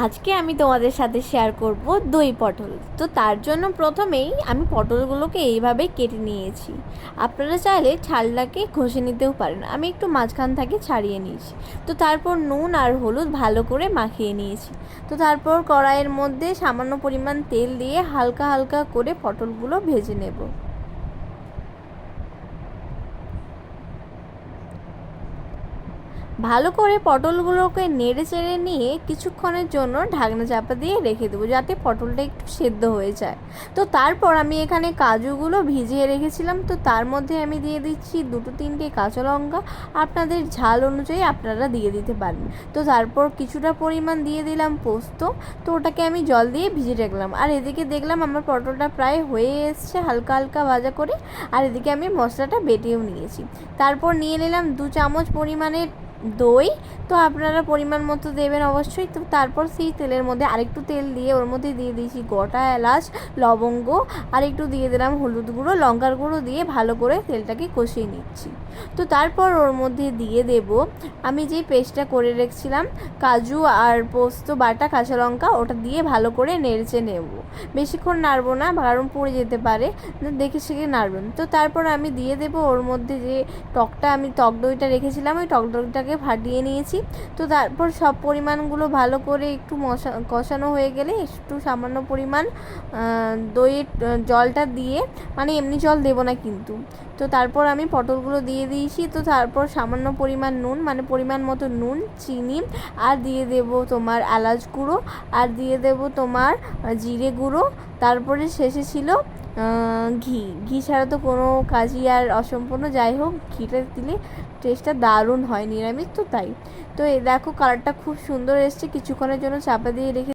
আজকে আমি তোমাদের সাথে শেয়ার করব দই পটল। তো তার জন্য প্রথমেই আমি পটলগুলোকে এইভাবে কেটে নিয়েছি। আপনারা চাইলে ছালটাকে ঘষে নিতেও পারেন, আমি একটু মাঝখান থেকে ছাড়িয়ে নিয়েছি। তো তারপর নুন আর হলুদ ভালো করে মাখিয়ে নিয়েছি। তো তারপর কড়াইয়ের মধ্যে সামান্য পরিমাণ তেল দিয়ে হালকা হালকা করে পটলগুলো ভেজে নেব। ভালো করে পটলগুলোকে নেড়ে চেড়ে নিয়ে কিছুক্ষণের জন্য ঢাকনা চাপা দিয়ে রেখে দেবো, যাতে পটলটা একটু সেদ্ধ হয়ে যায়। তো তারপর আমি এখানে কাজুগুলো ভিজিয়ে রেখেছিলাম, তো তার মধ্যে আমি দিয়ে দিচ্ছি 2-3টে কাঁচা লঙ্কা। আপনাদের ঝাল অনুযায়ী আপনারা দিয়ে দিতে পারেন। তো তারপর কিছুটা পরিমাণ দিয়ে দিলাম পোস্ত। তো ওটাকে আমি জল দিয়ে ভিজিয়ে রাখলাম। আর এদিকে দেখলাম আমার পটলটা প্রায় হয়ে এসছে হালকা হালকা ভাজা করে। আর এদিকে আমি মশলাটা বেটেও নিয়েছি। তারপর নিয়ে নিলাম 2 চামচ পরিমাণের দই। তো আপনারা পরিমাণ মতো দেবেন অবশ্যই। তো তারপর সেই তেলের মধ্যে আরেকটু তেল দিয়ে ওর মধ্যে দিয়ে দিয়েছি গোটা এলাচ, লবঙ্গ, আর একটু দিয়ে দিলাম হলুদ গুঁড়ো, লঙ্কার গুঁড়ো দিয়ে ভালো করে তেলটাকে কষিয়ে নিচ্ছি। তো তারপর ওর মধ্যে দিয়ে দেব আমি যেই পেস্টটা করে রেখেছিলাম, কাজু আর পোস্ত বাটা, কাঁচা লঙ্কা, ওটা দিয়ে ভালো করে নেড়েচে নেব। বেশিক্ষণ নাড়বো না, কারণ পুড়ে যেতে পারে, দেখে শিখে নাড়বেন। তো তারপর আমি দিয়ে দেব ওর মধ্যে যে আমি টক দইটা রেখেছিলাম, ওই টক দইটাকে ফাটিয়ে নিয়েছি। তো তারপর সব পরিমাণগুলো ভালো করে একটু কষানো হয়ে গেলে একটু সামান্য পরিমাণ দইয়ের জলটা দিয়ে, মানে এমনি জল দেবো না কিন্তু। তো তারপর আমি পটলগুলো দিয়ে দিয়েছি। তো তারপর সামান্য পরিমাণ নুন, মানে পরিমাণ মতো নুন, চিনি, আর দিয়ে দেব তোমার এলাচ গুঁড়ো, আর দিয়ে দেব তোমার জিরে গুঁড়ো। তারপরে শেষে ছিল ঘি। ঘি ছাড়া তো কোনো কাজই আর অসম্পূর্ণ। যাই হোক, ঘিটা দিলে টেস্টটা দারুণ হয়, নিরামিষ তো তাই। তো এই দেখো কালারটা খুব সুন্দর এসছে। কিছুক্ষণের জন্য চাপা দিয়ে রেখে